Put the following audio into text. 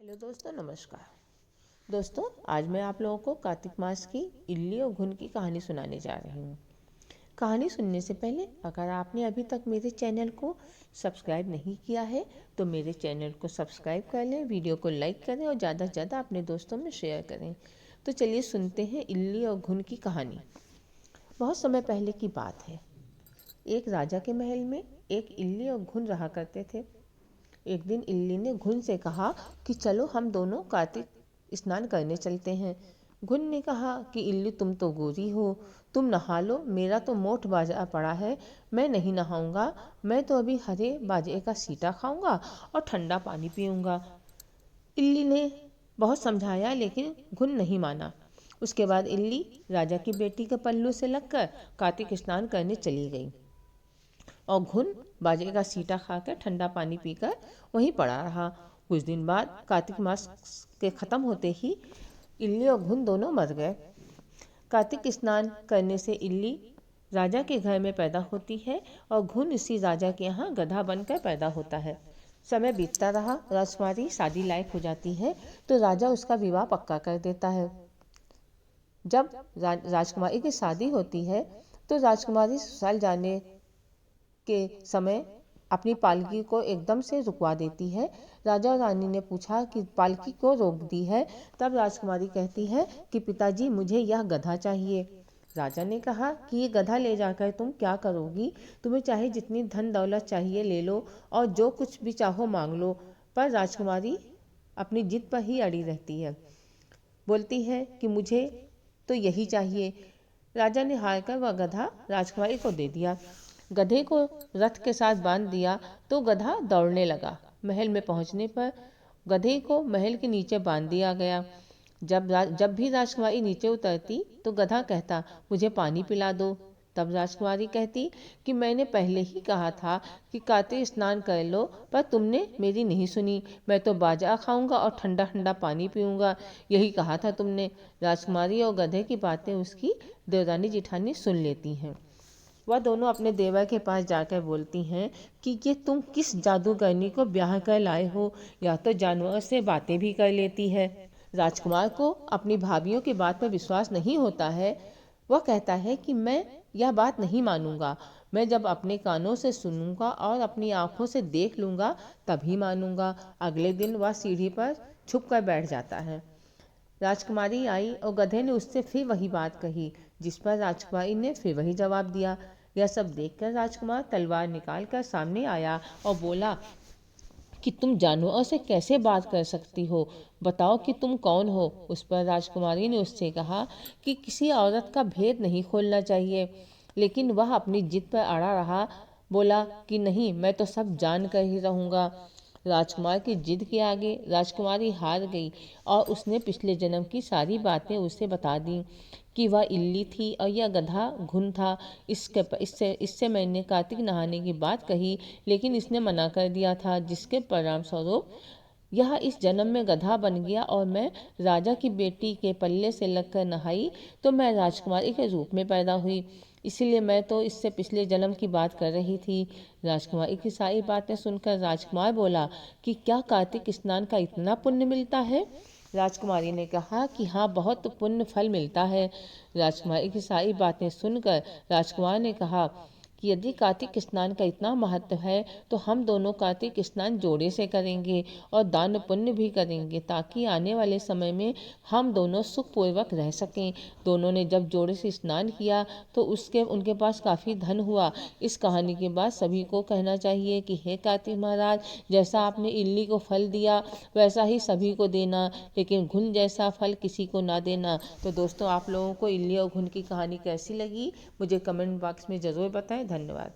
Hello दोस्तों, नमस्कार। दोस्तों, आज मैं आप लोगों को कार्तिक मास की इल्ली और घुन की कहानी सुनाने जा रही हूँ। कहानी सुनने से पहले अगर आपने अभी तक मेरे चैनल को सब्सक्राइब नहीं किया है तो मेरे चैनल को सब्सक्राइब कर लें, वीडियो को लाइक करें और ज़्यादा से ज़्यादा अपने दोस्तों में शेयर करें। तो चलिए सुनते हैं इल्ली और घुन की कहानी। बहुत समय पहले की बात है। एक राजा के महल में एक इल्ली और घुन रहा करते थे। एक दिन इल्ली ने घुन से कहा कि चलो हम दोनों कार्तिक स्नान करने चलते हैं। घुन ने कहा कि इल्ली, तुम तो गोरी हो, तुम नहा लो, मेरा तो मोट बाजा पड़ा है, मैं नहीं नहाऊंगा। मैं तो अभी हरे बाजे का सीटा खाऊंगा और ठंडा पानी पीऊंगा। इल्ली ने बहुत समझाया लेकिन घुन नहीं माना। उसके बाद इल्ली राजा की बेटी के पल्लू से लगकर कार्तिक स्नान करने चली गई और घुन बाजे का सीटा खाकर ठंडा पानी पीकर वहीं पड़ा रहा। कुछ दिन बाद कार्तिक मास के खत्म होते ही इल्ली और घुन दोनों मर गए। कार्तिक स्नान करने से इल्ली राजा के घर में पैदा होती है और घुन इसी राजा के यहाँ गधा बनकर पैदा होता है। समय बीतता रहा, राजकुमारी शादी लायक हो जाती है तो राजा उसका विवाह पक्का कर देता है। जब राजकुमारी की शादी होती है तो राजकुमारी ससुराल जाने के समय अपनी पालकी को एकदम से रुकवा देती है। राजा और रानी ने पूछा कि पालकी क्यों रोक दी है। तब राजकुमारी कहती है कि पिताजी, मुझे यह गधा चाहिए। राजा ने कहा कि ये गधा ले जाकर तुम क्या करोगी? तुम्हें चाहे जितनी धन दौलत चाहिए ले लो और जो कुछ भी चाहो मांग लो। पर राजकुमारी अपनी जिद पर ही अड़ी रहती है, बोलती है कि मुझे तो यही चाहिए। राजा ने हार कर वह गधा राजकुमारी को दे दिया। गधे को रथ के साथ बांध दिया तो गधा दौड़ने लगा। महल में पहुंचने पर गधे को महल के नीचे बांध दिया गया। जब भी राजकुमारी नीचे उतरती तो गधा कहता, मुझे पानी पिला दो। तब राजकुमारी कहती कि मैंने पहले ही कहा था कि कार्तिक स्नान कर लो, पर तुमने मेरी नहीं सुनी। मैं तो बाजा खाऊंगा और ठंडा ठंडा पानी पीऊंगा, यही कहा था तुमने। राजकुमारी और गधे की बातें उसकी देवरानी जिठानी सुन लेती हैं। वह दोनों अपने देवर के पास जाकर बोलती हैं कि ये तुम किस जादूगरनी को ब्याह कर लाए हो, या तो जानवर से बातें भी कर लेती है। राजकुमार को अपनी भाभियों की बात पर विश्वास नहीं होता है। वह कहता है कि मैं यह बात नहीं मानूंगा, मैं जब अपने कानों से सुनूंगा और अपनी आंखों से देख लूंगा तभी मानूंगा। अगले दिन वह सीढ़ी पर छुप कर बैठ जाता है। राजकुमारी आई और गधे ने उससे फिर वही बात कही, जिस पर राजकुमारी ने फिर वही जवाब दिया। यह सब देखकर राजकुमार तलवार निकाल कर सामने आया और बोला कि तुम जानवरों से कैसे बात कर सकती हो, बताओ कि तुम कौन हो। उस पर राजकुमारी ने उससे कहा कि किसी औरत का भेद नहीं खोलना चाहिए, लेकिन वह अपनी जिद पर अड़ा रहा। बोला कि नहीं, मैं तो सब जान कर ही रहूँगा। राजकुमार की जिद के आगे राजकुमारी हार गई और उसने पिछले जन्म की सारी बातें उसे बता दी कि वह इल्ली थी और यह गधा घुन था। इससे मैंने कार्तिक नहाने की बात कही, लेकिन इसने मना कर दिया था, जिसके परिणाम स्वरूप यह इस जन्म में गधा बन गया और मैं राजा की बेटी के पल्ले से लगकर नहाई तो मैं राजकुमारी के रूप में पैदा हुई। इसीलिए मैं तो इससे पिछले जन्म की बात कर रही थी। राजकुमारी की सारी बातें सुनकर राजकुमार बोला कि क्या कार्तिक स्नान का इतना पुण्य मिलता है? राजकुमारी ने कहा कि हाँ, बहुत पुण्य फल मिलता है। राजकुमारी की सारी बातें सुनकर राजकुमार ने कहा कि यदि कार्तिक स्नान का इतना महत्व है तो हम दोनों कार्तिक स्नान जोड़े से करेंगे और दान पुण्य भी करेंगे, ताकि आने वाले समय में हम दोनों सुखपूर्वक रह सकें। दोनों ने जब जोड़े से स्नान किया तो उनके पास काफ़ी धन हुआ। इस कहानी के बाद सभी को कहना चाहिए कि हे कार्तिक महाराज, जैसा आपने इल्ली को फल दिया वैसा ही सभी को देना, लेकिन घुन जैसा फल किसी को ना देना। तो दोस्तों, आप लोगों को इल्ली और घुन की कहानी कैसी लगी मुझे कमेंट बॉक्स में ज़रूर बताएं। धन्यवाद।